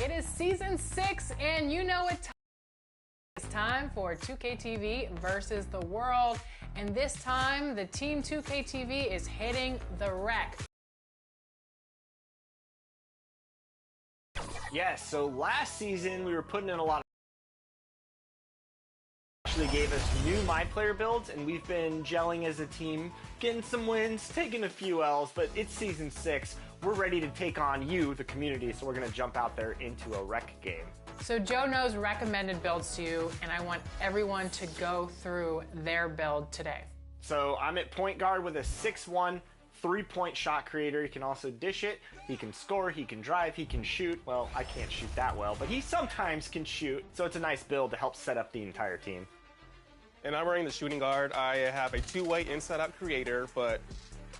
It is season 6, and you know it. It's time for 2K TV versus the world. And this time, the Team 2K TV is hitting the wreck. Yes, so last season we were putting in a lot of actually gave us new MyPlayer builds, and we've been gelling as a team, getting some wins, taking a few L's, but it's season 6. We're ready to take on you, the community, so we're going to jump out there into a rec game. So Joe knows recommended builds to you, and I want everyone to go through their build today. So I'm at point guard with a 6'1", 3-point shot creator. He can also dish it, he can score, he can drive, he can shoot. Well, I can't shoot that well, but he sometimes can shoot, so it's a nice build to help set up the entire team. And I'm wearing the shooting guard. I have a two-way inside-out creator, but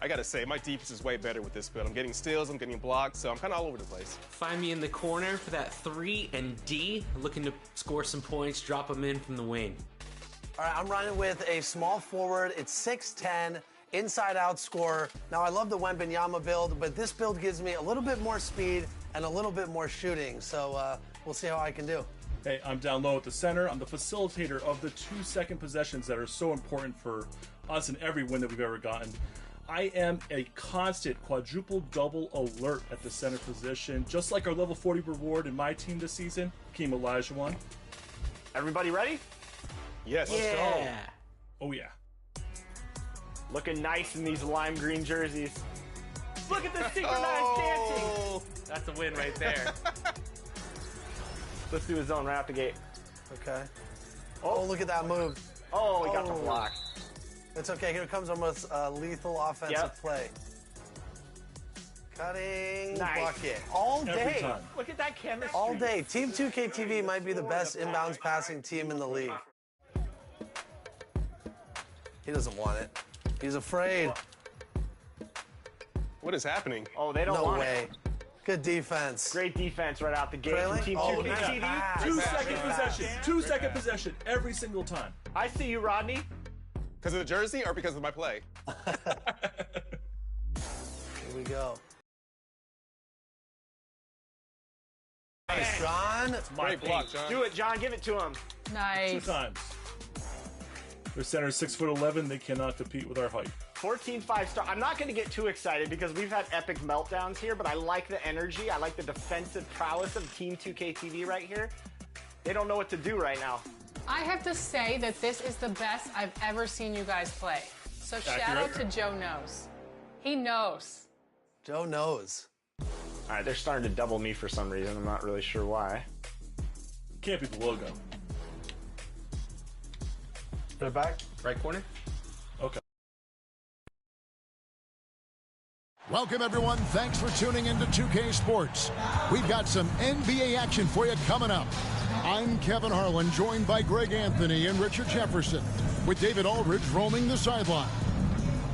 I gotta say, my defense is way better with this build. I'm getting steals, I'm getting blocks, so I'm kind of all over the place. Find me in the corner for that 3 and D, looking to score some points, drop them in from the wing. All right, I'm running with a small forward. It's 6'10", inside-out scorer. Now, I love the Wembanyama build, but this build gives me a little bit more speed and a little bit more shooting, so we'll see how I can do. Hey, I'm down low at the center. I'm the facilitator of the 2-second possessions that are so important for us in every win that we've ever gotten. I am a constant quadruple double alert at the center position, just like our level 40 reward in my team this season, Hakeem Olajuwon. Everybody ready? Yes. Yeah. Let's go. Oh yeah. Looking nice in these lime green jerseys. Look at the synchronized dancing. That's a win right there. Let's do a zone right out the gate. Okay. Oh, look at that move. Oh, we got the block. It's okay. Here comes almost lethal offensive play. Cutting bucket. All day. Every time. Look at that chemistry. All day. Team 2K TV might be the best inbounds passing team in the league. He doesn't want it. He's afraid. What is happening? Oh, they don't No want way. it. Good defense. Great defense right out the gate Trailing? from Team Oh, 2K nice TV. pass. 2-second possession. 2-second possession every single time. I see you, Rodney. Because of the jersey or because of my play? Here we go. Nice, John. Great block, John. Do it, John. Give it to him. 2 Nice. times. Their center is 6'11". They cannot compete with our height. 14 5-star. I'm not going to get too excited because we've had epic meltdowns here, but I like the energy. I like the defensive prowess of Team 2K TV right here. They don't know what to do right now. I have to say that this is the best I've ever seen you guys play. So shout out to Joe Knows. He knows. Joe knows. All right, they're starting to double me for some reason. I'm not really sure why. Can't be the logo. They're back. Right corner? Okay. Welcome, everyone. Thanks for tuning into 2K Sports. We've got some NBA action for you coming up. I'm Kevin Harlan, joined by Greg Anthony and Richard Jefferson, with David Aldridge roaming the sideline.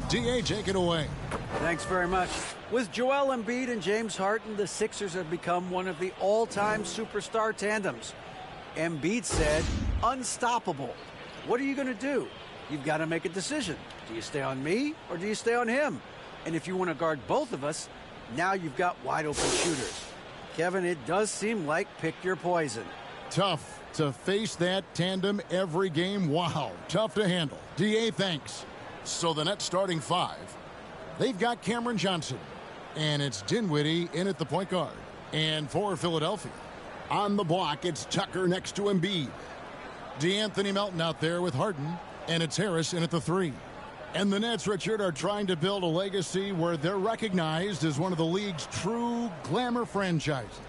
DA, take it away. Thanks very much. With Joel Embiid and James Harden, the Sixers have become one of the all-time superstar tandems. Embiid said, unstoppable. What are you going to do? You've got to make a decision. Do you stay on me or do you stay on him? And if you want to guard both of us, now you've got wide-open shooters. Kevin, it does seem like pick your poison. Tough to face that tandem every game. Wow, tough to handle. DA, thanks. So the Nets starting 5. They've got Cameron Johnson, and it's Dinwiddie in at the point guard. And for Philadelphia, on the block, it's Tucker next to Embiid. DeAnthony Melton out there with Harden, and it's Harris in at the 3. And the Nets, Richard, are trying to build a legacy where they're recognized as one of the league's true glamour franchises.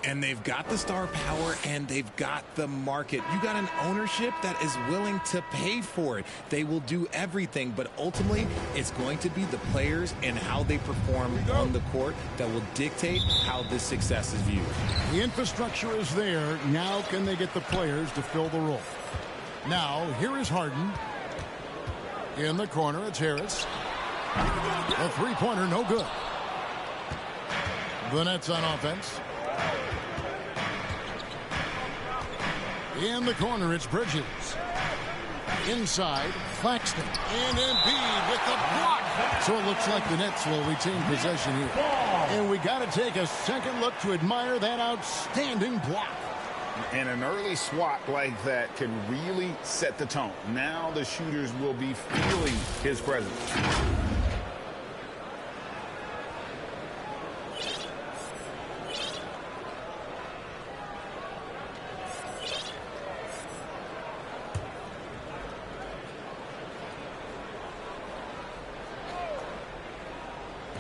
And they've got the star power and they've got the market. You got an ownership that is willing to pay for it. They will do everything, but ultimately it's going to be the players and how they perform on the court that will dictate how this success is viewed. The infrastructure is there. Now can they get the players to fill the role? Now, here is Harden. In the corner, it's Harris. A three-pointer, no good. The Nets on offense. In the corner, it's Bridges. Inside, Claxton. And Embiid with the block. So it looks like the Nets will retain possession here. And we got to take a second look to admire that outstanding block. And an early swat like that can really set the tone. Now the shooters will be feeling his presence.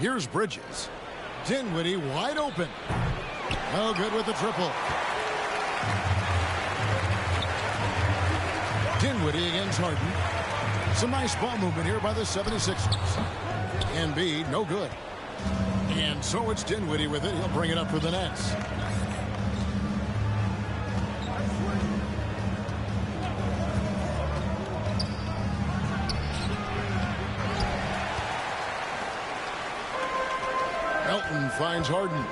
Here's Bridges. Dinwiddie wide open. Oh, good with the triple. Dinwiddie against Harden. Some nice ball movement here by the 76ers. Embiid, no good. And so it's Dinwiddie with it. He'll bring it up for the Nets. Melton finds Harden.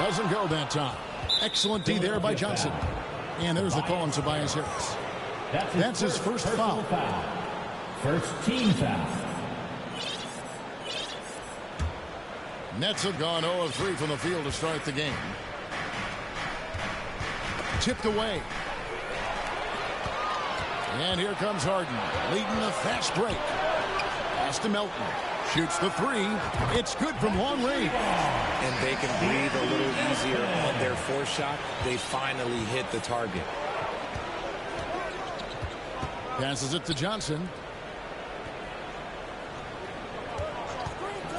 Doesn't go that time. Excellent D there by Johnson. And there's the call on Tobias Harris. That's his first foul. First team foul. Nets have gone 0 of 3 from the field to start the game. Tipped away. And here comes Harden, leading the fast break. Pass to Melton. Shoots the three. It's good from long range. And they can breathe a little easier on their fourth shot. They finally hit the target. Passes it to Johnson.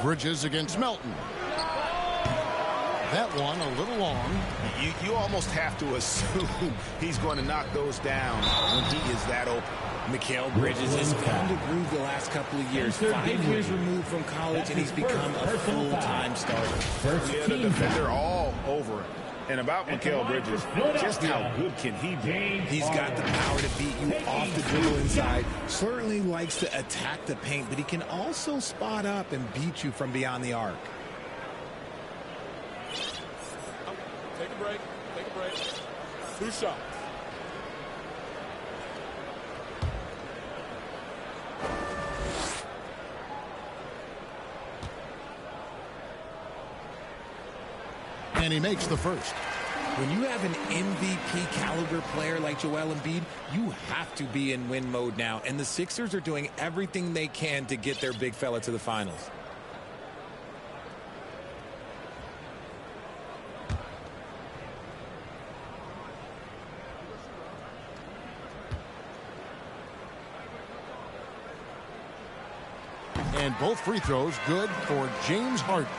Bridges against Melton. That one a little long. You almost have to assume he's going to knock those down when he is that open. Mikal Bridges has found a groove the last couple of years. 5 years removed from college, and he's become a full-time starter. Yeah, the defender all over him. And about Mikal Bridges, just how good can he be? He's got the power to beat you off the dribble inside. Certainly likes to attack the paint, but he can also spot up and beat you from beyond the arc. Take a break. Take a break. 2 shots. And he makes the first. When you have an MVP caliber player like Joel Embiid, you have to be in win mode now. And the Sixers are doing everything they can to get their big fella to the finals. And both free throws good for James Harden.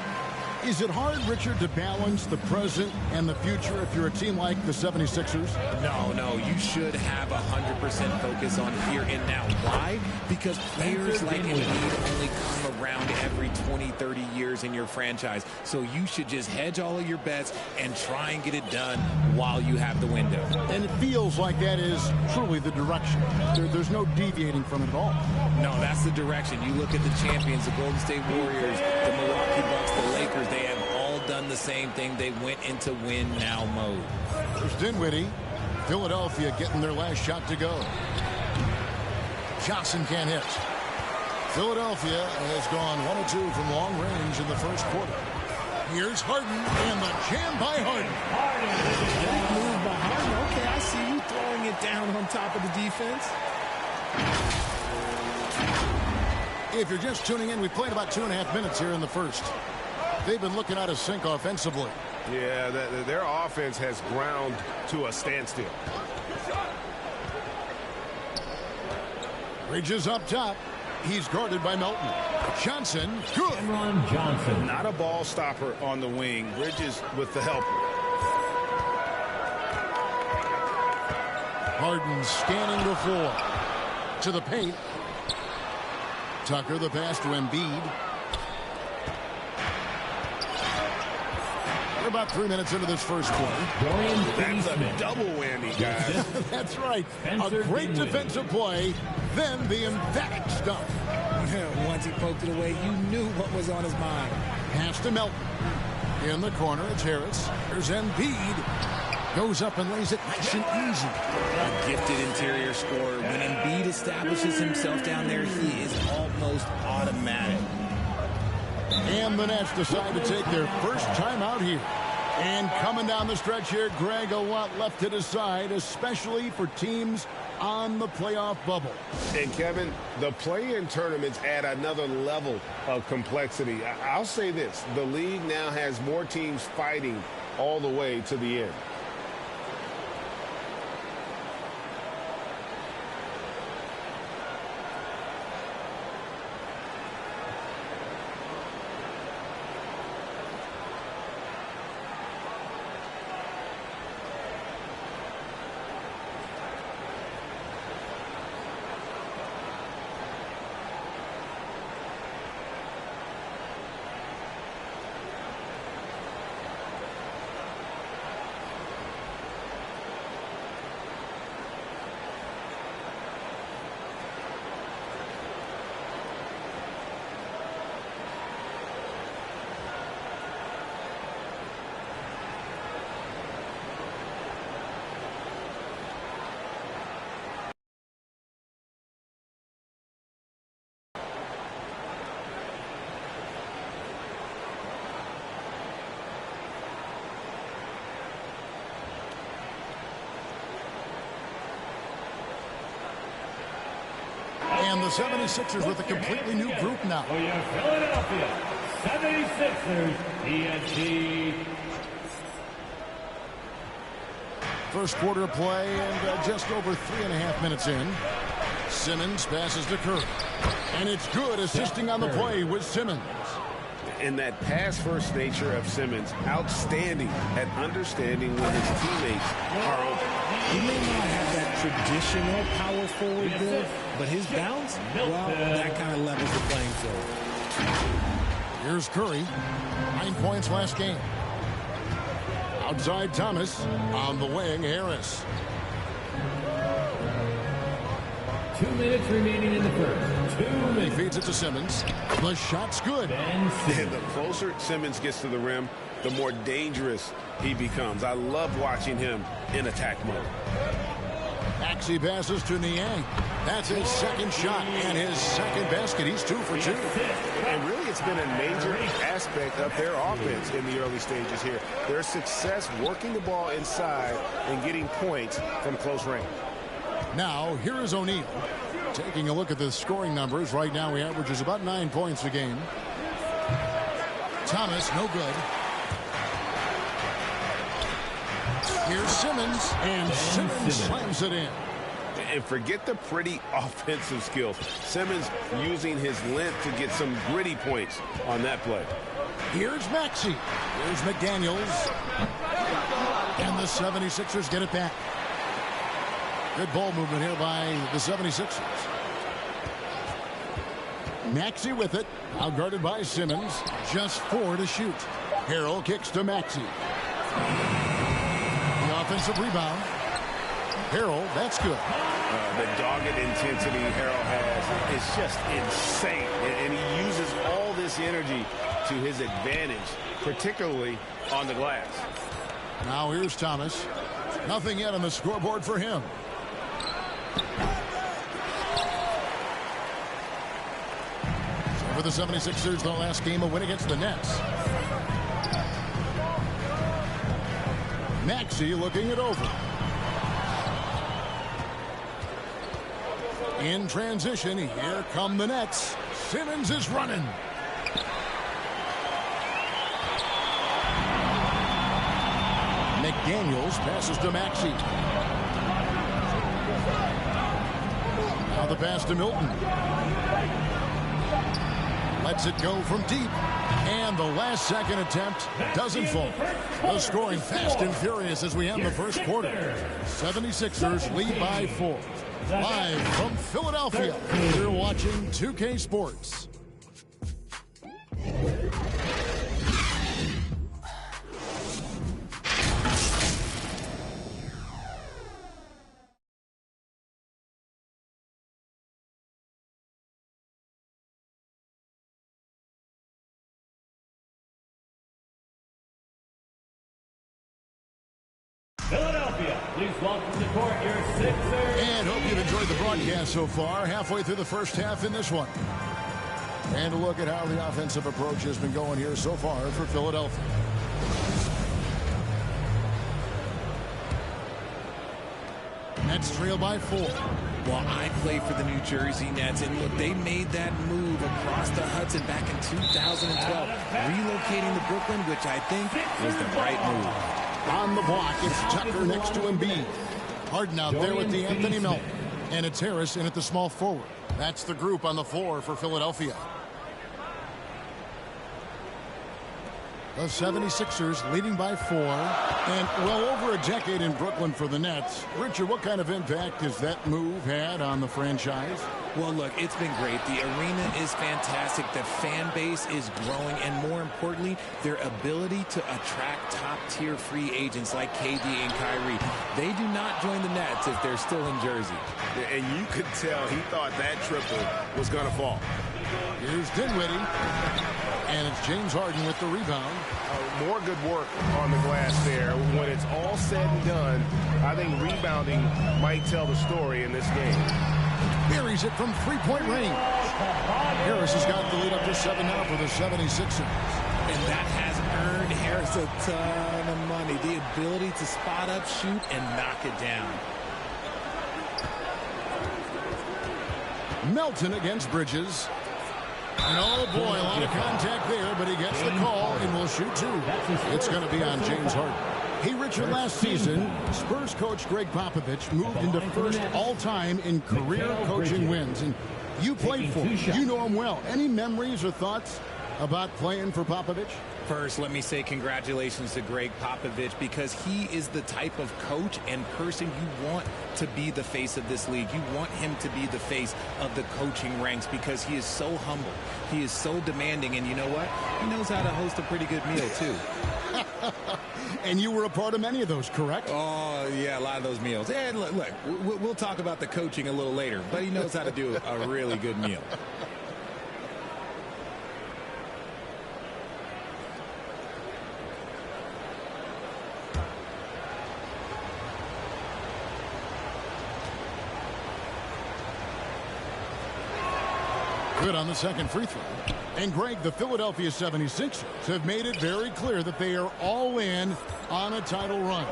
Is it hard, Richard, to balance the present and the future if you're a team like the 76ers? No. You should have 100% focus on here and now. Why? Because players like Embiid only come around every 20, 30 years in your franchise. So you should just hedge all of your bets and try and get it done while you have the window. And it feels like that is truly the direction. There's no deviating from it at all. No, that's the direction. You look at the champions, the Golden State Warriors, the Milwaukee Bucks, the Lakers. They have all done the same thing. They went into win-now mode. There's Dinwiddie. Philadelphia getting their last shot to go. Johnson can't hit. Philadelphia has gone 1 of 2 from long range in the first quarter. Here's Harden, and the jam by Harden. Big move by Harden. Okay, I see you throwing it down on top of the defense. If you're just tuning in, we played about 2.5 minutes here in the first. They've been looking out of sync offensively. Yeah, their offense has ground to a standstill. Bridges up top. He's guarded by Melton. Johnson, good. Cameron Johnson. Not a ball stopper on the wing. Bridges with the help. Harden scanning the floor. To the paint. Tucker the pass to Embiid. We're about 3 minutes into this first quarter. That's a double whammy, guys. That's right. A great defensive play, then the emphatic stuff. Once he poked it away, you knew what was on his mind. Pass to Melton. In the corner, it's Harris. There's Embiid. Goes up and lays it nice and easy. A gifted interior scorer. When Embiid establishes himself down there, he is almost automatic. And the Nets decide to take their first time out here. And coming down the stretch here, Greg, a lot left to decide, especially for teams on the playoff bubble. And Kevin, the play-in tournaments add another level of complexity. I'll say this, the league now has more teams fighting all the way to the end. And the 76ers with a completely new group now. For your Philadelphia 76ers, PNC. First quarter of play and just over 3.5 minutes in. Simmons passes to Curry. And it's good, assisting on the play with Simmons. And that pass-first nature of Simmons, outstanding at understanding when his teammates are open. He may not have that traditional power forward build, but his bounce, well, that kind of levels the playing field. Here's Curry. 9 points last game. Outside Thomas. On the wing, Harris. 2 minutes remaining in the first. 2 minutes. He feeds it to Simmons. The shot's good. And the closer Simmons gets to the rim, the more dangerous he becomes. I love watching him in attack mode. Maxey passes to Niang. That's his second shot and his second basket. He's 2 for 2. And really, it's been a major aspect of their offense in the early stages here. Their success working the ball inside and getting points from close range. Now, here is O'Neal. Taking a look at the scoring numbers. Right now, he averages about 9 points a game. Thomas, no good. Here's Simmons, and Simmons slams it in. And forget the pretty offensive skills. Simmons using his length to get some gritty points on that play. Here's Maxey. Here's McDaniels. And the 76ers get it back. Good ball movement here by the 76ers. Maxey with it. Now guarded by Simmons. Just 4 to shoot. Harrell kicks to Maxey. The offensive rebound. Harrell, that's good. The dogged intensity Harrell has is just insane. And he uses all this energy to his advantage, particularly on the glass. Now here's Thomas. Nothing yet on the scoreboard for him. So for the 76ers, the last game, a win against the Nets. Maxey looking it over. In transition, here come the Nets. Simmons is running. McDaniels passes to Maxey. Now the pass to Milton. Lets it go from deep. And the last second attempt doesn't fall. The scoring fast and furious as we end the first quarter. 76ers lead by 4. Live from Philadelphia, you're watching 2K Sports. Philadelphia welcome to the court, your Sixers. And hope you've enjoyed the broadcast so far. Halfway through the first half in this one. And a look at how the offensive approach has been going here so far for Philadelphia. Nets trail by 4. Well, I play for the New Jersey Nets, and look, they made that move across the Hudson back in 2012, relocating to Brooklyn, which I think was the right move. On the block, it's Tucker next to Embiid. Harden out there with DeAnthony Melton. And it's Harris in at the small forward. That's the group on the floor for Philadelphia. The 76ers leading by 4. And well over a decade in Brooklyn for the Nets. Richard, what kind of impact has that move had on the franchise? Well, look, it's been great. The arena is fantastic. The fan base is growing. And more importantly, their ability to attract top-tier free agents like KD and Kyrie. They do not join the Nets if they're still in Jersey. And you could tell he thought that triple was going to fall. Here's Dinwiddie. And it's James Harden with the rebound. More good work on the glass there. When it's all said and done, I think rebounding might tell the story in this game. Buries it from three-point range. Harris has got the lead up to 7 now for the 76ers. And that has earned Harris a ton of money. The ability to spot up, shoot, and knock it down. Melton against Bridges. And oh boy, a lot of contact there, but he gets the call and will shoot 2. It's going to be on James Harden. Hey, Richard, last season, Spurs coach Greg Popovich moved into first all-time in career coaching wins. And you played for him. You know him well. Any memories or thoughts about playing for Popovich? First, let me say congratulations to Greg Popovich, because he is the type of coach and person you want to be the face of this league. You want him to be the face of the coaching ranks because he is so humble. He is so demanding. And you know what? He knows how to host a pretty good meal, too. And you were a part of many of those, correct? Oh, yeah, a lot of those meals. And look, we'll talk about the coaching a little later, but he knows how to do a really good meal. Good on the second free throw. And Greg, the Philadelphia 76ers have made it very clear that they are all in on a title run.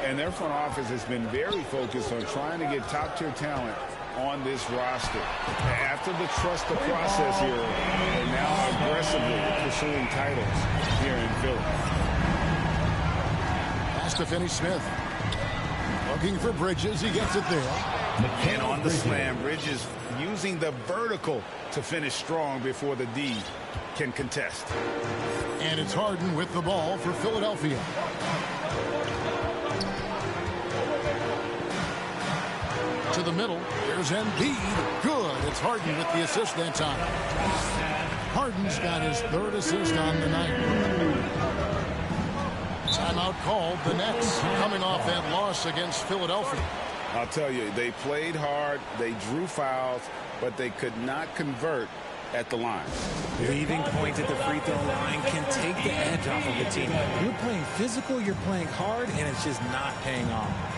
And their front office has been very focused on trying to get top-tier talent on this roster. After the trust the process here, they're now aggressively pursuing titles here in Philly. Pass to Finney-Smith. Looking for Bridges. He gets it there. And on the slam, Bridges using the vertical to finish strong before the D can contest. And it's Harden with the ball for Philadelphia. To the middle. There's Embiid. Good. It's Harden with the assist that time. Harden's got his 3rd assist on the night. Timeout called. The Nets coming off that loss against Philadelphia. I'll tell you, they played hard, they drew fouls, but they could not convert at the line. Leaving points at the free throw line can take the edge off of a team. You're playing physical, you're playing hard, and it's just not paying off.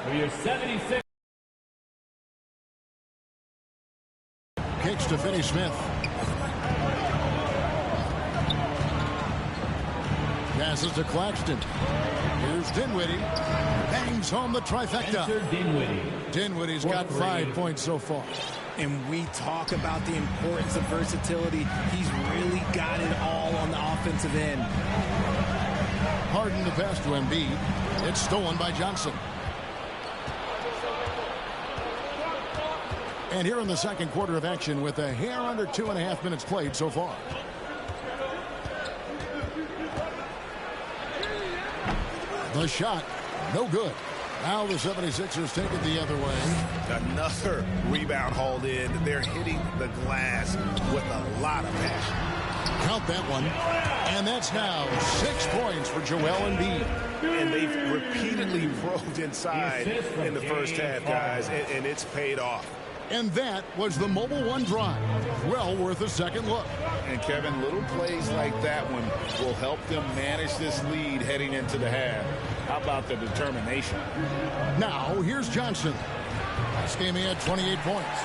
for your 76. Kicks to Finney Smith. Passes to Claxton. Here's Dinwiddie. Bangs home the trifecta. Spencer Dinwiddie. Dinwiddie's got 5 points so far. And we talk about the importance of versatility. He's really got it all on the offensive end. Harden the pass to Embiid. It's stolen by Johnson. And here in the second quarter of action with a hair under 2.5 minutes played so far. The shot, no good. Now the 76ers take it the other way. Another rebound hauled in. They're hitting the glass with a lot of passion. Count that one. And that's now 6 points for Joel Embiid. And they've repeatedly roved inside in the first half, guys, and it's paid off. And that was the Mobile One drive. Well worth a second look. And Kevin, little plays like that one will help them manage this lead heading into the half. How about the determination? Now here's Johnson. Last game he had 28 points.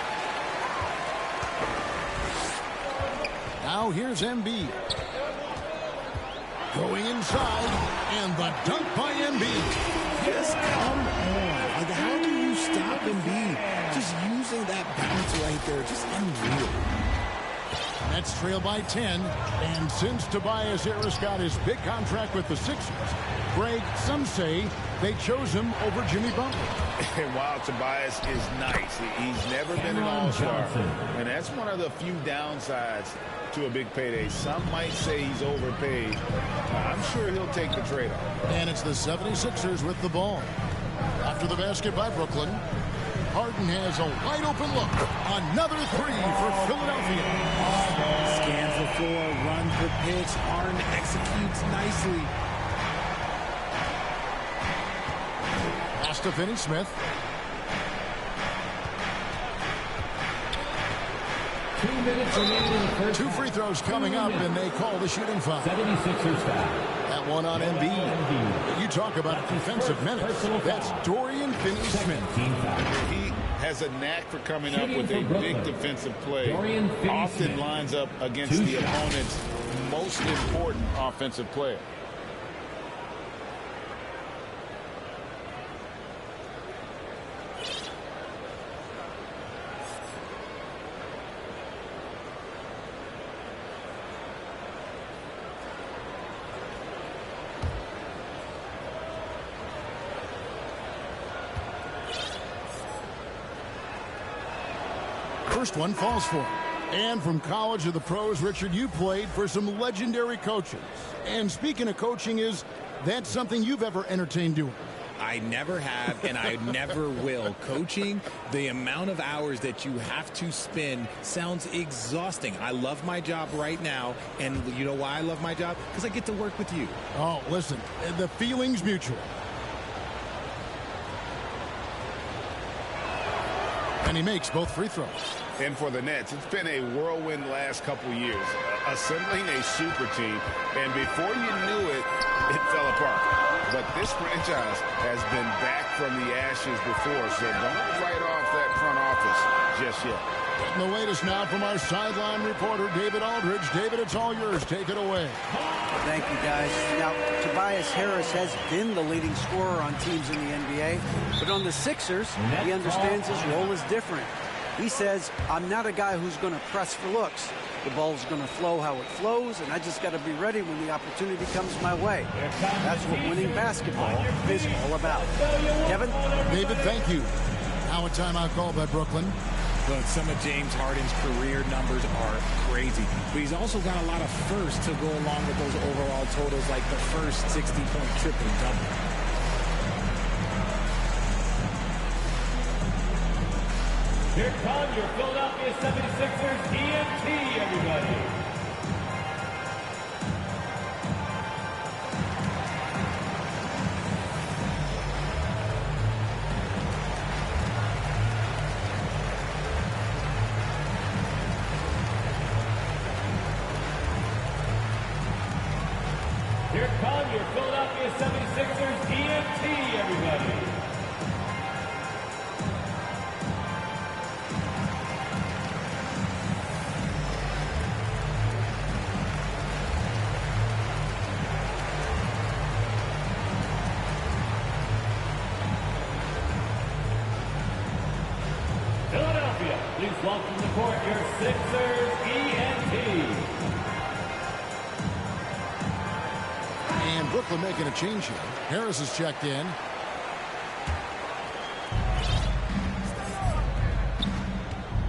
Now here's Embiid. Going inside, and the dunk by Embiid. Just come on. Like, how do you stop Embiid? Just using that bounce right there, just unreal. Nets trail by 10, and since Tobias Harris got his big contract with the Sixers, Greg, some say they chose him over Jimmy Butler. And while Tobias is nice, he's never been an all-star. And that's one of the few downsides to a big payday. Some might say he's overpaid. I'm sure he'll take the trade-off. And it's the 76ers with the ball. After the basket by Brooklyn, Harden has a wide-open look. Another three for Philadelphia. Scans the floor, runs the pitch. Harden executes nicely. Pass to Finney Smith. 2 minutes remaining in the first. 2 free throws coming up, and they call the shooting foul. 76ers foul. That one on Embiid. You talk about defensive minutes. That's Dorian Finney-Smith. He has a knack for coming up with a big defensive play. Often lines up against the opponent's most important offensive player. First one falls for him. And from college to the pros, Richard, you played for some legendary coaches. And speaking of coaching, is that something you've ever entertained doing? I never have, and I never will. Coaching, the amount of hours that you have to spend sounds exhausting. I love my job right now, and you know why I love my job? Because I get to work with you. Oh, listen, the feeling's mutual. And he makes both free throws. And for the Nets, it's been a whirlwind last couple years, assembling a super team, and before you knew it, it fell apart. But this franchise has been back from the ashes before, so don't write off that front office just yet. Getting the latest now from our sideline reporter, David Aldridge. David, it's all yours. Take it away. Thank you, guys. Now, Tobias Harris has been the leading scorer on teams in the NBA, but on the Sixers, he understands his role is different. He says, I'm not a guy who's going to press for looks. The ball's going to flow how it flows, and I just got to be ready when the opportunity comes my way. That's what winning basketball is all about. Kevin? David, thank you. Now a timeout call by Brooklyn. Look, some of James Harden's career numbers are crazy, but he's also got a lot of firsts to go along with those overall totals, like the first 60-point triple-double. Here come your Philadelphia 76ers EMT, everybody. Here come your Philadelphia 76ers EMT, everybody. Welcome to court, your Sixers ENT. And Brooklyn making a change here. Harris is checked in.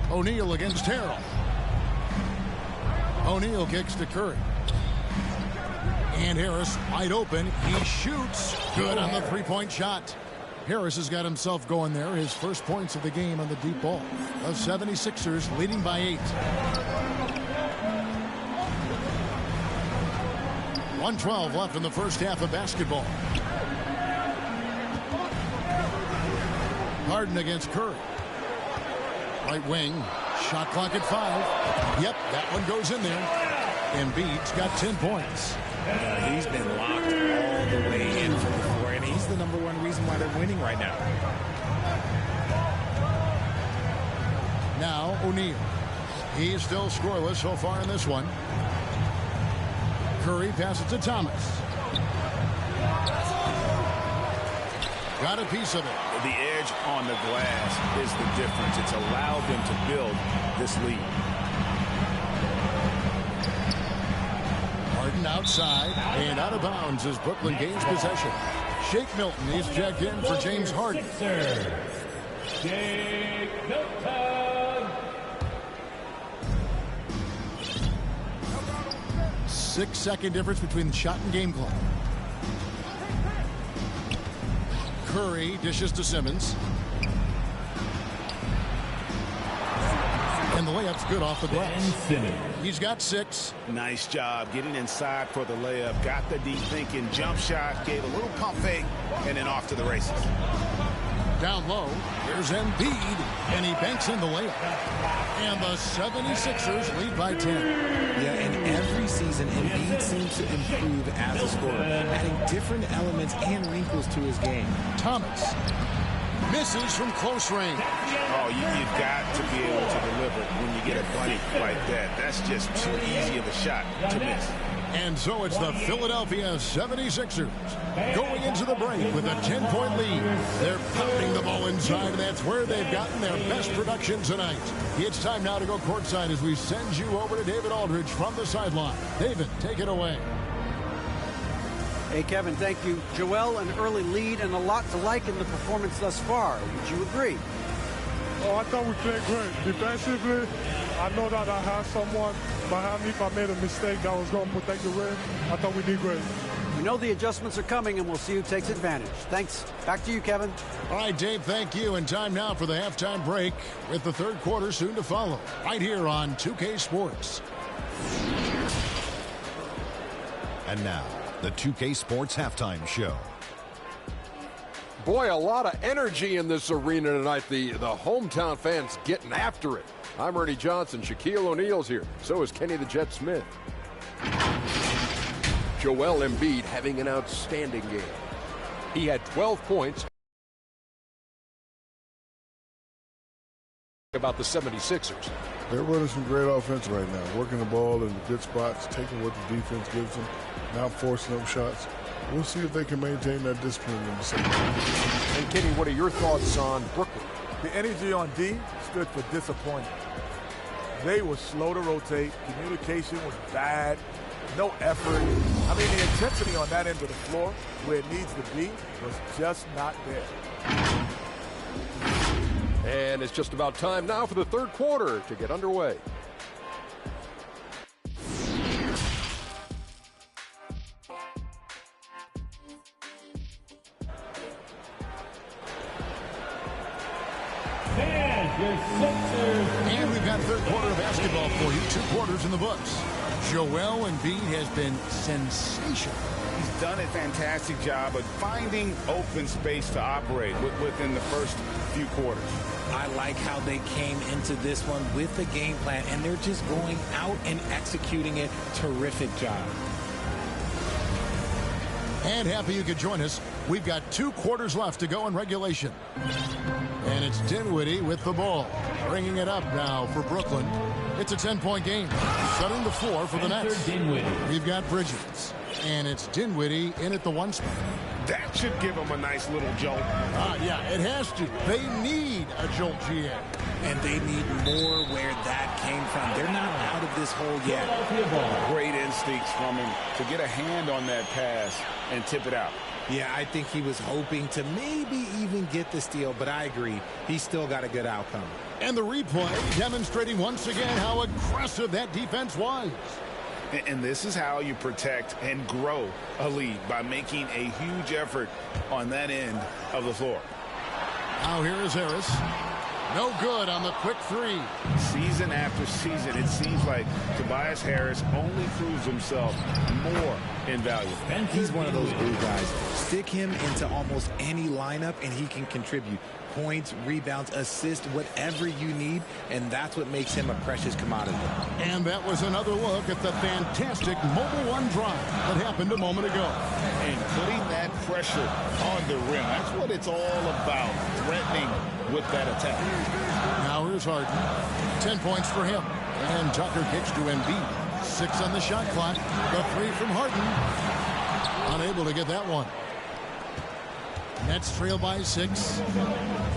O'Neal against Harrell. O'Neal kicks to Curry. And Harris wide open. He shoots. Good on the three-point shot. Harris has got himself going there. His first points of the game on the deep ball. The 76ers leading by 8. 1:12 left in the first half of basketball. Harden against Curry. Right wing. Shot clock at 5. Yep, that one goes in there. Embiid's got 10 points. He's been locked all the way in from the floor, and he's the #1 reason why they're winning right now. Now O'Neal. He is still scoreless so far in this one. Curry passes to Thomas. Got a piece of it. The edge on the glass is the difference. It's allowed them to build this lead. Harden outside and out of bounds as Brooklyn gains possession. Shake Milton is checked in for James Harden. Shake Milton. 6-second difference between the shot and game clock. Curry dishes to Simmons. And the layup's good off the glass. He's got 6. Nice job getting inside for the layup. Got the deep thinking jump shot. Gave a little pump fake. And then off to the races. Down low. Here's Embiid. And he banks in the layup. And the 76ers lead by 10. Yeah, and every season, Embiid seems to improve as a scorer, adding different elements and wrinkles to his game. Thomas misses from close range. Oh, you've got to be able to deliver when you get a bunny like that. That's just too easy of a shot to miss. And so it's the Philadelphia 76ers going into the break with a 10-point lead. They're pounding the ball inside, and that's where they've gotten their best production tonight. It's time now to go courtside as we send you over to David Aldridge from the sideline. David, take it away. Hey, Kevin, thank you. Joel, an early lead and a lot to like in the performance thus far. Would you agree? Oh, I thought we played great. Defensively, I know that I had someone behind me. If I made a mistake that was going to protect the rim, I thought we did great. We know the adjustments are coming, and we'll see who takes advantage. Thanks. Back to you, Kevin. All right, Dave, thank you. And time now for the halftime break with the third quarter soon to follow. Right here on 2K Sports. And now, the 2K Sports Halftime Show. Boy, a lot of energy in this arena tonight. The hometown fans getting after it. I'm Ernie Johnson. Shaquille O'Neal's here. So is Kenny the Jet Smith. Joel Embiid having an outstanding game. He had 12 points. About the 76ers. They're running some great offense right now, working the ball in the good spots, taking what the defense gives them, not forcing up shots. We'll see if they can maintain that discipline in the second half. And Kenny, what are your thoughts on Brooklyn? The energy on D stood for disappointment. They were slow to rotate. Communication was bad. No effort. I mean, the intensity on that end of the floor, where it needs to be, was just not there. And it's just about time now for the third quarter to get underway. And we've got third quarter of basketball for you. 2 quarters in the books. Joel Embiid has been sensational. He's done a fantastic job of finding open space to operate within the first few quarters. I like how they came into this one with the game plan, and they're just going out and executing it. Terrific job. And happy you could join us. We've got 2 quarters left to go in regulation. And it's Dinwiddie with the ball. Bringing it up now for Brooklyn. It's a 10-point game. Setting the floor for the Nets. We've got Bridges. And it's Dinwiddie in at the 1 spot. That should give them a nice little jolt. Yeah, it has to. They need a jolt, GA. and they need more where that came from. They're not out of this hole yet. Great instincts from him to get a hand on that pass and tip it out. Yeah, I think he was hoping to maybe even get the steal, but I agree. He's still got a good outcome. And the replay demonstrating once again how aggressive that defense was. And this is how you protect and grow a lead, by making a huge effort on that end of the floor. Now here is Harris. No good on the quick three. Season after season, it seems like Tobias Harris only proves himself more invaluable. He's one of those glue guys. Stick him into almost any lineup, and he can contribute. Points, rebounds, assists, whatever you need, and that's what makes him a precious commodity. And that was another look at the fantastic Mobile One drive that happened a moment ago. And putting that pressure on the rim, that's what it's all about, threatening with that attack. Now here's Harden. 10 points for him. And Tucker kicks to Embiid. 6 on the shot clock. The 3 from Harden. Unable to get that one. Nets trail by 6.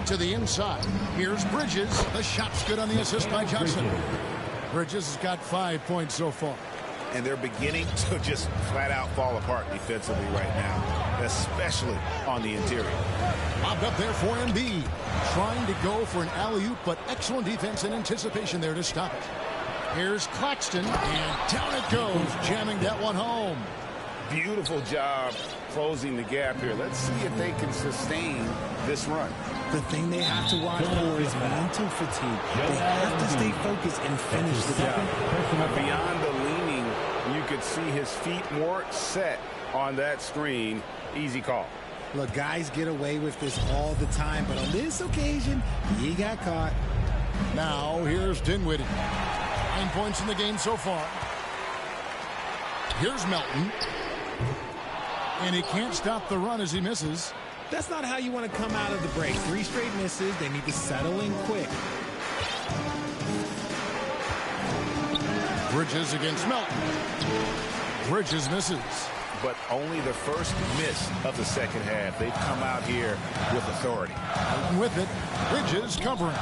To the inside. Here's Bridges. The shot's good on the assist by Johnson. Bridges has got 5 points so far. And they're beginning to just flat out fall apart defensively right now, especially on the interior. Bobbed up there for Embiid. Trying to go for an alley-oop, but excellent defense and anticipation there to stop it. Here's Claxton, and down it goes, jamming that one home. Beautiful job closing the gap here. Let's see if they can sustain this run. The thing they have to watch for is mental fatigue. They have to stay focused and finish the job. Beyond the leaning, you could see his feet more set on that screen. Easy call. Look, guys get away with this all the time, but on this occasion, he got caught. Now, here's Dinwiddie. 9 points in the game so far. Here's Melton. And he can't stop the run as he misses. That's not how you want to come out of the break. 3 straight misses. They need to settle in quick. Bridges against Melton. Bridges misses. But only the first miss of the second half. They've come out here with authority. Melton with it. Bridges covering.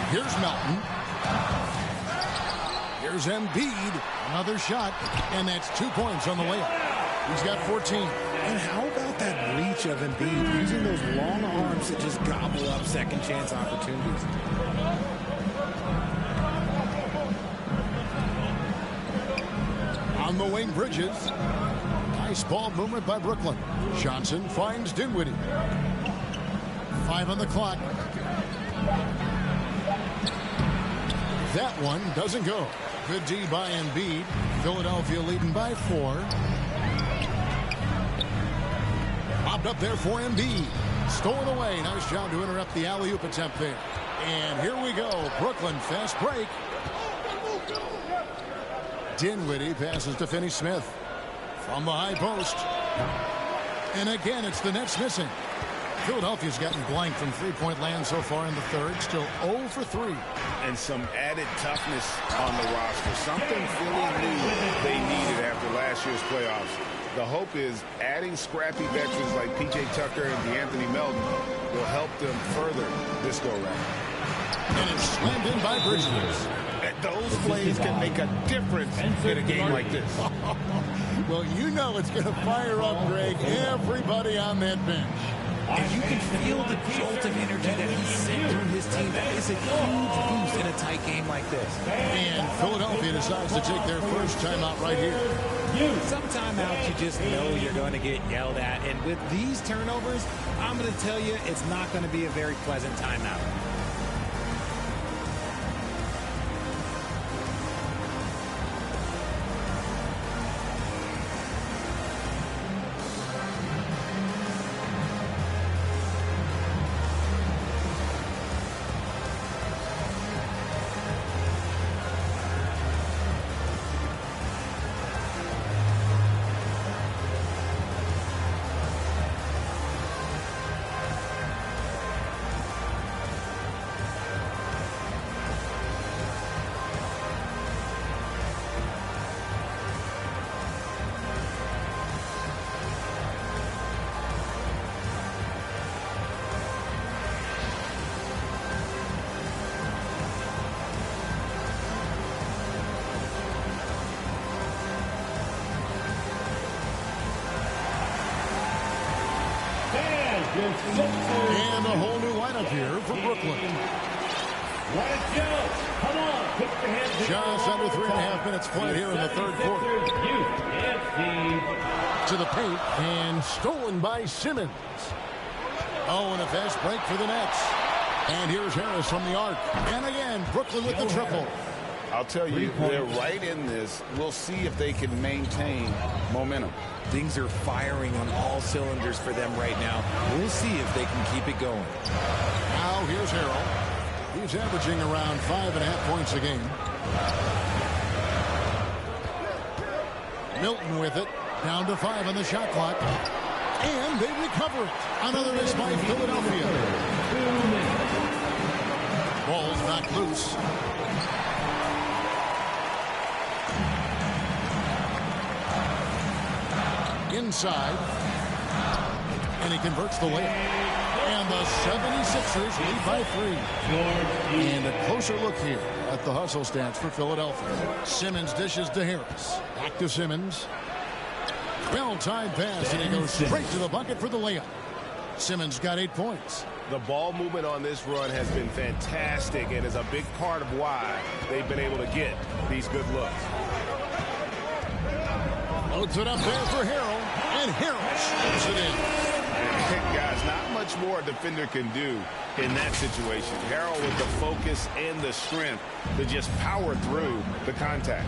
Here's Melton. Here's Embiid. Another shot. And that's 2 points on the layup. He's got 14. And how about that reach of Embiid, using those long arms to just gobble up second chance opportunities? On the wing, Bridges. Nice ball movement by Brooklyn. Johnson finds Dinwiddie. 5 on the clock. That one doesn't go. Good D by Embiid. Philadelphia leading by 4. Popped up there for Embiid. Stolen away. Nice job to interrupt the alley-oop attempt there. And here we go. Brooklyn fast break. Dinwiddie passes to Finney-Smith. From the high post. And again, it's the Nets missing. Philadelphia's gotten blank from three-point land so far in the third. Still 0 for 3. And some added toughness on the roster. Something Philly knew they needed after last year's playoffs. The hope is adding scrappy veterans like P.J. Tucker and DeAnthony Melton will help them further this go-round. And it's slammed in by Bridges. Those plays can make a difference in a game like this. Well, you know it's going to fire up, Greg, everybody on that bench. And you can feel the jolt of energy that he's sent through his team. That is a huge boost in a tight game like this. And Philadelphia decides to take their first timeout right here. Some timeouts, you just know you're going to get yelled at. And with these turnovers, I'm going to tell you, it's not going to be a very pleasant timeout. And a whole new lineup here for Brooklyn. Just under 3.5 minutes played here in the third quarter. To the paint and stolen by Simmons. Oh, and a fast break for the Nets. And here's Harris from the arc. And again, Brooklyn with the triple. I'll tell you, they're right in this. We'll see if they can maintain momentum. Things are firing on all cylinders for them right now. We'll see if they can keep it going. Now here's Harrell. He's averaging around 5.5 points a game. Milton with it. Down to 5 on the shot clock. And they recover it. Another miss by Philadelphia. Ball's knocked loose. Inside. And he converts the layup. And the 76ers lead by 3. And a closer look here at the hustle stats for Philadelphia. Simmons dishes to Harris. Back to Simmons. Well-timed pass, and he goes straight to the bucket for the layup. Simmons got 8 points. The ball movement on this run has been fantastic and is a big part of why they've been able to get these good looks. Loads it up there for Harrell, and Harrell shoots it in. Guys, not much more a defender can do in that situation. Harrell with the focus and the strength to just power through the contact.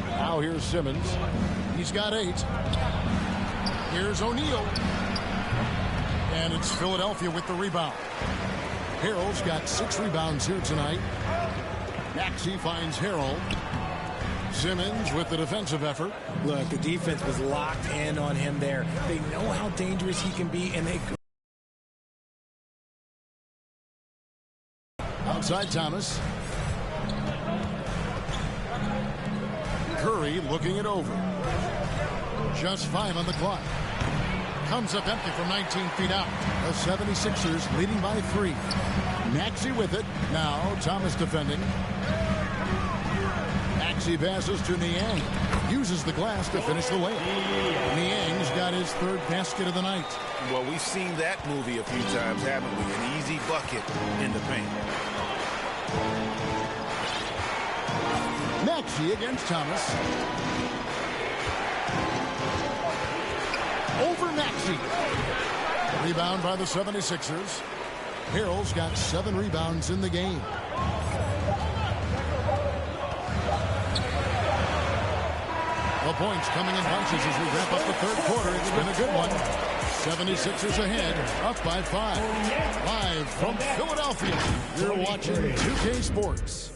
Now here's Simmons. He's got 8. Here's O'Neal. And it's Philadelphia with the rebound. Harrell's got 6 rebounds here tonight. Maxey finds Harrell. Simmons with the defensive effort. Look, the defense was locked in on him there. They know how dangerous he can be, and they... Outside Thomas. Curry looking it over. Just 5 on the clock. Comes up empty from 19 feet out. The 76ers leading by 3. Maxey with it. Now Thomas defending. Maxey passes to Niang. Uses the glass to finish the layup. Niang's got his 3rd basket of the night. Well, we've seen that movie a few times, haven't we? An easy bucket in the paint. Maxey against Thomas. Over Maxey. Rebound by the 76ers. Harrell's got 7 rebounds in the game. The points coming in bunches as we wrap up the third quarter. It's been a good one. 76ers ahead, up by 5. Live from Philadelphia, you're watching 2K Sports.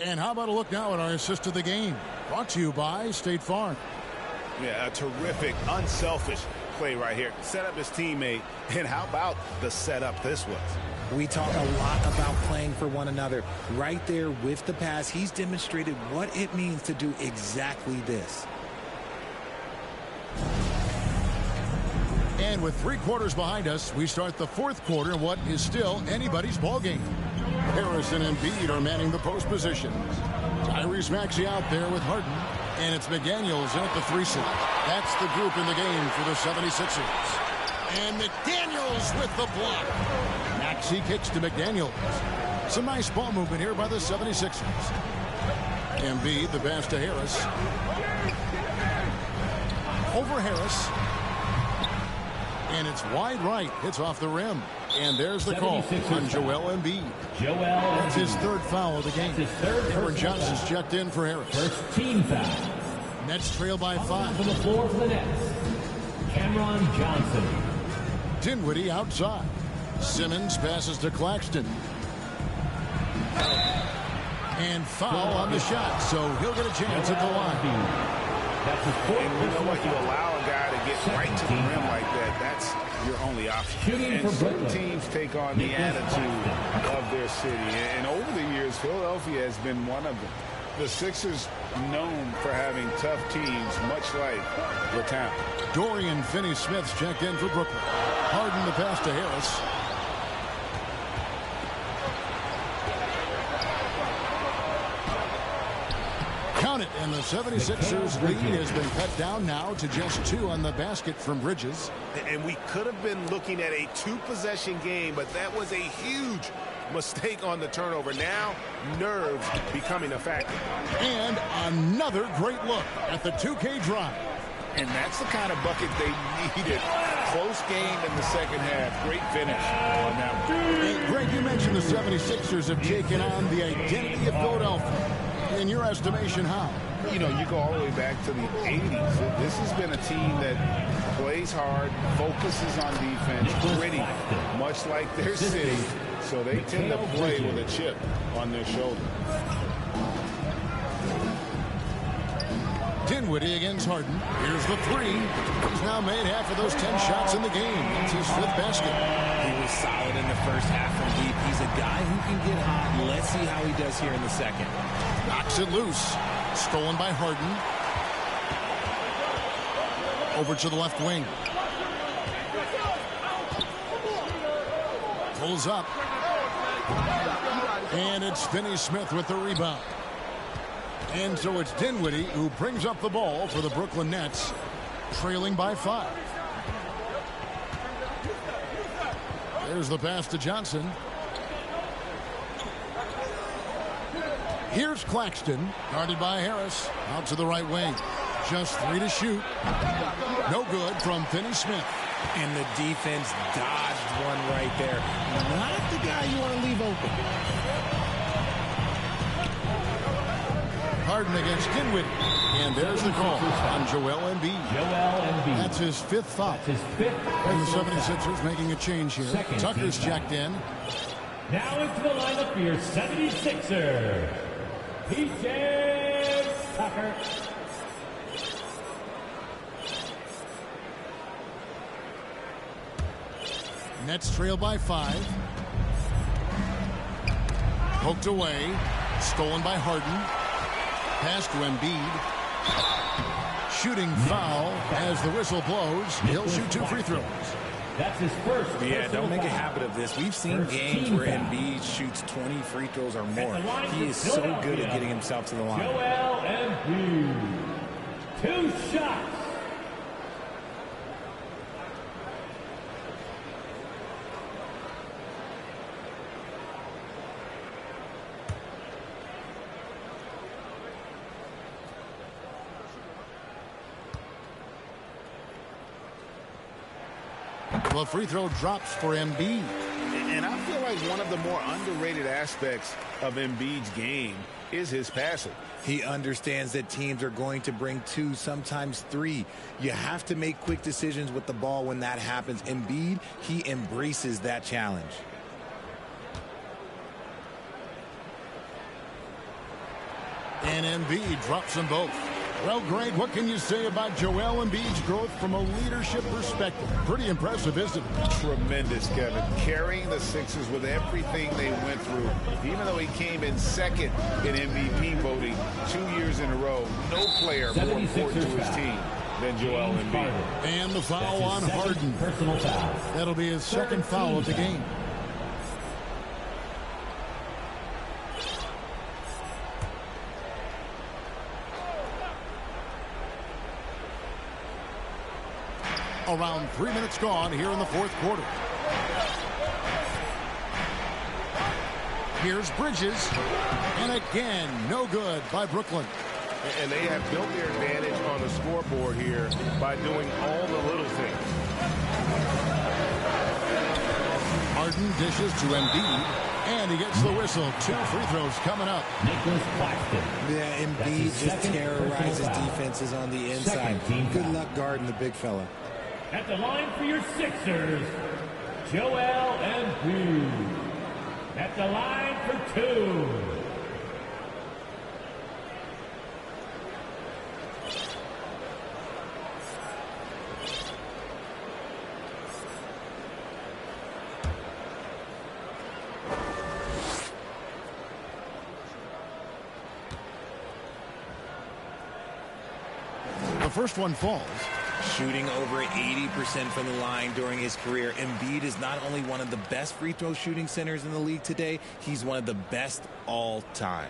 And how about a look now at our assist of the game? Brought to you by State Farm. Yeah, a terrific, unselfish play right here. Set up his teammate, and how about the setup this was? We talk a lot about playing for one another. Right there with the pass, he's demonstrated what it means to do exactly this. And with 3 quarters behind us, we start the 4th quarter in what is still anybody's ball game. Harris and Embiid are manning the post positions. Tyrese Maxey out there with Harden. And it's McDaniels in at the 3 seat. That's the group in the game for the 76ers. And McDaniels with the block. Maxey kicks to McDaniels. Some nice ball movement here by the 76ers. Embiid, the pass to Harris. Over Harris. And it's wide right. Hits off the rim. And there's the call on Joel Embiid. That's his 3rd foul of the game. Cameron Johnson's checked in for Harris. First team foul. Nets trail by 5. On the floor for the Nets, Cameron Johnson. Dinwiddie outside. Simmons passes to Claxton. And foul on the shot, so he'll get a chance at the line. That's his 4th. And you know what? You allow a guy to get right to the rim like that. That's your only option. And certain teams take on the attitude of their city. And over the years, Philadelphia has been one of them. The Sixers known for having tough teams, much like the town. Dorian Finney-Smith's checked in for Brooklyn. Harden the pass to Harris. Count it, and the 76ers lead has been cut down now to just 2 on the basket from Bridges. And we could have been looking at a 2-possession game, but that was a huge mistake on the turnover. Now, nerves becoming a factor. And another great look at the 2K drive. And that's the kind of bucket they needed. Close game in the second half. Great finish on that one. Hey, Greg, you mentioned the 76ers have taken on the identity of Philadelphia. In your estimation, how? You know, you go all the way back to the 80s. This has been a team that plays hard, focuses on defense, gritty, much like their city. So they tend to play with a chip on their shoulder. Dinwiddie against Harden. Here's the 3. He's now made half of those 10 shots in the game. That's his 5th basket. He was solid in the first half from deep. He's a guy who can get hot. Let's see how he does here in the second. Knocks it loose. Stolen by Harden. Over to the left wing. Pulls up. And it's Finney-Smith with the rebound. And so it's Dinwiddie who brings up the ball for the Brooklyn Nets, trailing by 5. There's the pass to Johnson. Here's Claxton, guarded by Harris, out to the right wing. Just 3 to shoot. No good from Finney-Smith. And the defense dodged one right there. Not the guy you want to leave open. Harden against Dinwiddie. And there's the call on Joel Embiid. That's his 5th foul. And the 76ers making a change here. Tucker's checked in. Now into the lineup for your 76er, P.J. Tucker. Nets trail by 5. Poked away. Stolen by Harden. Pass to Embiid. Shooting foul as the whistle blows. He'll shoot 2 free throws. That's his first. Yeah, don't make a habit of this. We've seen games where Embiid shoots 20 free throws or more. He is so good at getting himself to the line. Joel Embiid. 2 shots. The free throw drops for Embiid. And I feel like one of the more underrated aspects of Embiid's game is his passing. He understands that teams are going to bring 2, sometimes 3. You have to make quick decisions with the ball when that happens. Embiid, he embraces that challenge. And Embiid drops them both. Well, Greg, what can you say about Joel Embiid's growth from a leadership perspective? Pretty impressive, isn't it? Tremendous, Kevin. Carrying the Sixers with everything they went through. Even though he came in second in MVP voting 2 years in a row, no player more important to his team than Joel Embiid. And the foul on Harden. Personal foul. That'll be his 2nd foul of the game. Around 3 minutes gone here in the 4th quarter. Here's Bridges. And again, no good by Brooklyn. And they have built their advantage on the scoreboard here by doing all the little things. Harden dishes to Embiid. And he gets the whistle. 2 free throws coming up. Nicholas Claxton. Yeah, Embiid just terrorizes defenses on the inside. Good luck guarding the big fella. At the line for your Sixers, Joel Embiid. At the line for 2. first one falls. Shooting over 80% from the line during his career. Embiid is not only one of the best free throw shooting centers in the league today, he's one of the best all time.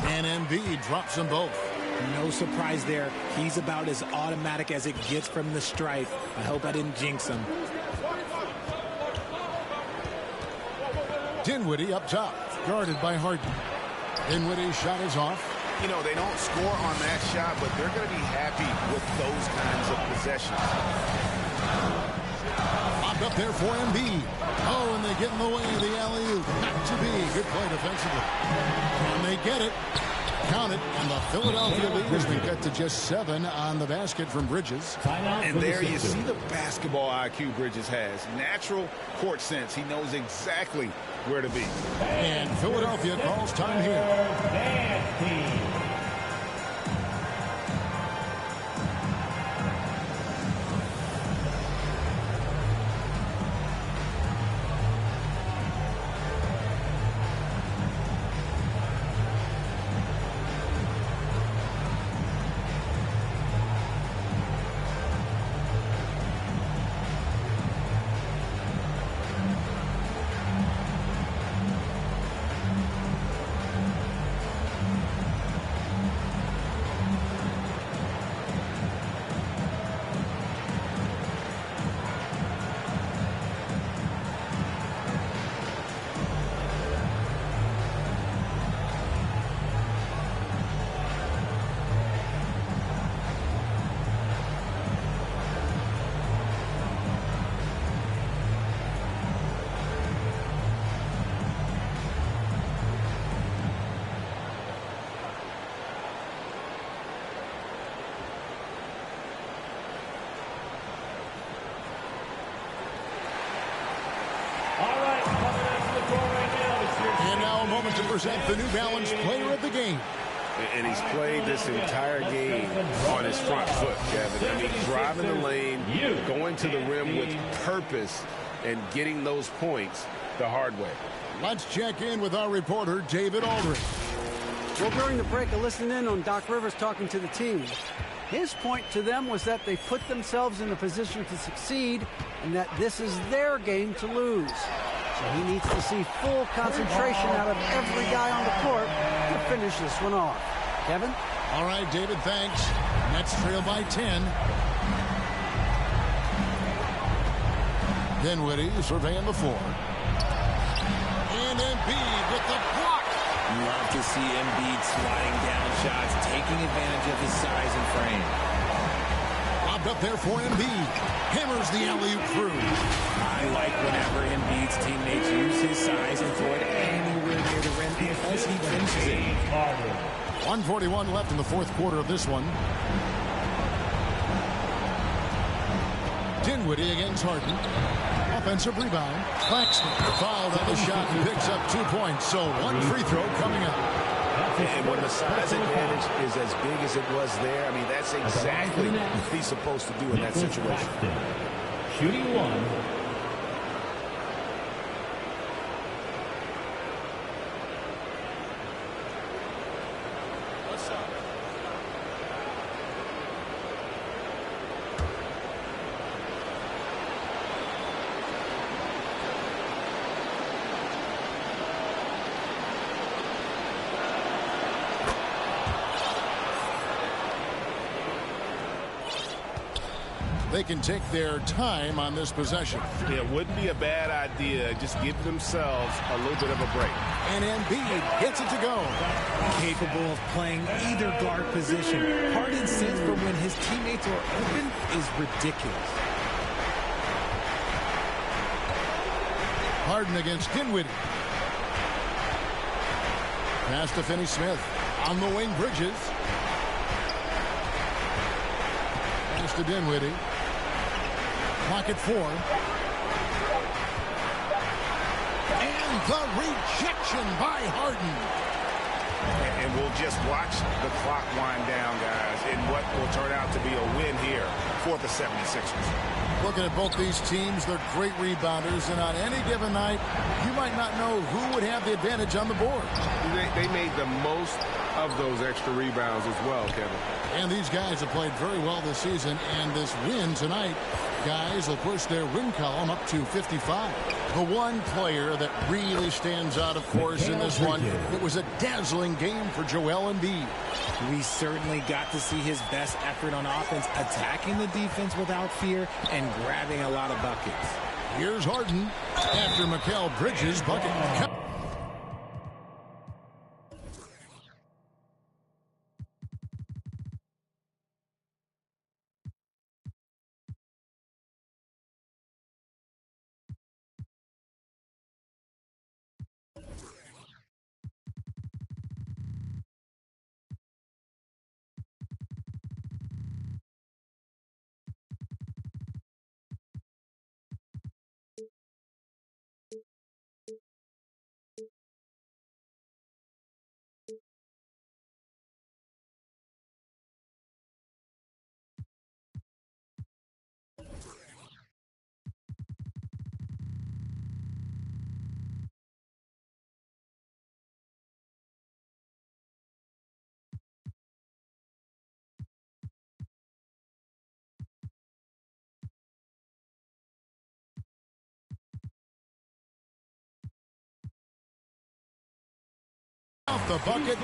And Embiid drops them both. No surprise there. He's about as automatic as it gets from the stripe. I hope I didn't jinx him. Dinwiddie up top, guarded by Harden. Dinwiddie's shot is off. You know, they don't score on that shot, but they're going to be happy with those kinds of possessions. Lobbed up there for Embiid. Oh, and they get in the way of the alley-oop. Not to be. Good play defensively. And they get it. Count it. And the Philadelphia lead has been cut to just 7 on the basket from Bridges. And there you see the basketball IQ Bridges has. Natural court sense. He knows exactly where to be. And Philadelphia calls time here. To present the New Balance Player of the Game. And he's played this entire game on his front foot, Kevin. I mean, driving the lane, going to the rim with purpose, and getting those points the hard way. Let's check in with our reporter, David Aldridge. Well, during the break, I listened in on Doc Rivers talking to the team. His point to them was that they put themselves in a position to succeed and that this is their game to lose. So he needs to see full concentration out of every guy on the court to finish this one off. Kevin? All right, David, thanks. Nets trail by 10. Dinwiddie surveying the floor. And Embiid with the block. You love to see Embiid sliding down shots, taking advantage of his size and frame. Lobbed up there for Embiid. Hammers the alley-oop through. I like whenever Embiid's teammates use his size and throw it anywhere near the rim because he finishes it. 1:41 left in the fourth quarter of this one. Dinwiddie against Harden. Offensive rebound. Claxton fouled on the shot and picks up 2 points. So one free throw coming up. And when the size advantage is as big as it was there, I mean, that's exactly what he's supposed to do in that situation. Shooting one. They can take their time on this possession. It wouldn't be a bad idea. Just give themselves a little bit of a break. And Embiid gets it to go. Capable of playing either guard position. Harden's sense for when his teammates are open is ridiculous. Harden against Dinwiddie. Pass to Finney-Smith. On the wing, Bridges. Pass to Dinwiddie. Clock at 4. And the rejection by Harden. And we'll just watch the clock wind down, guys, in what will turn out to be a win here for the 76ers. Looking at both these teams, they're great rebounders, and on any given night, you might not know who would have the advantage on the board. They made the most of those extra rebounds as well, Kevin. And these guys have played very well this season, and this win tonight, guys will push their win column up to 55. The one player that really stands out, of course, in this one, it was a dazzling game for Joel Embiid. We certainly got to see his best effort on offense, attacking the defense without fear and grabbing a lot of buckets. Here's Harden after Mikal Bridges' bucket. Off the bucket.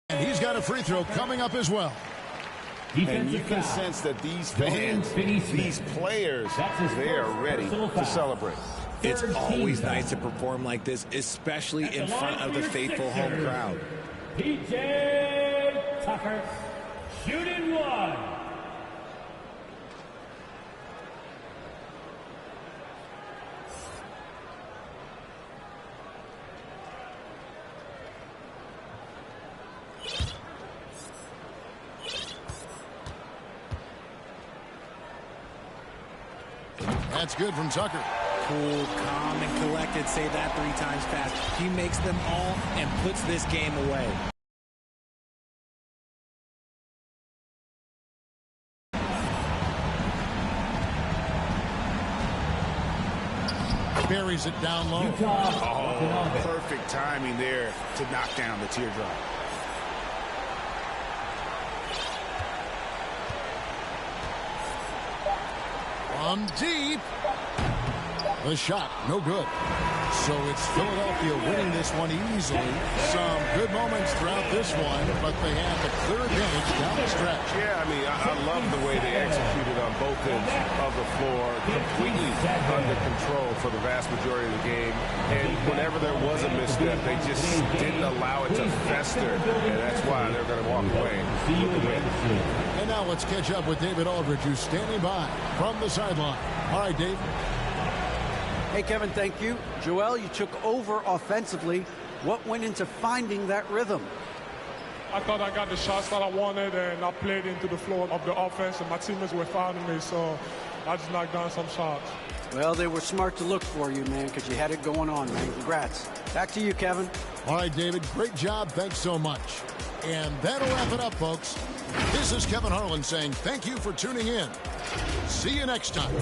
And he's got a free throw coming up as well. And you can sense that these fans, these players, they are ready to celebrate. It's always nice to perform like this, especially in front of the faithful home crowd. PJ Tucker, shooting one. That's good from Tucker. Cool, calm, and collected. Say that 3 times fast. He makes them all and puts this game away. Buries it down low. Oh, perfect timing there to knock down the teardrop. From deep. The shot, no good. So it's Philadelphia winning this one easily. Some good moments throughout this one, but they had the clear advantage down the stretch. Yeah, I mean, I love the way they executed on both ends of the floor, completely under control for the vast majority of the game. And whenever there was a misstep, they just didn't allow it to fester, and that's why they're going to walk away with the win. And now let's catch up with David Aldridge, who's standing by from the sideline. All right, Dave. Hey, Kevin, thank you. Joel, you took over offensively. What went into finding that rhythm? I thought I got the shots that I wanted, and I played into the flow of the offense, and my teammates were fouling me, so I just knocked down some shots. Well, they were smart to look for you, man, because you had it going on, man. Congrats. Back to you, Kevin. All right, David, great job. Thanks so much. And that'll wrap it up, folks. This is Kevin Harlan saying thank you for tuning in. See you next time.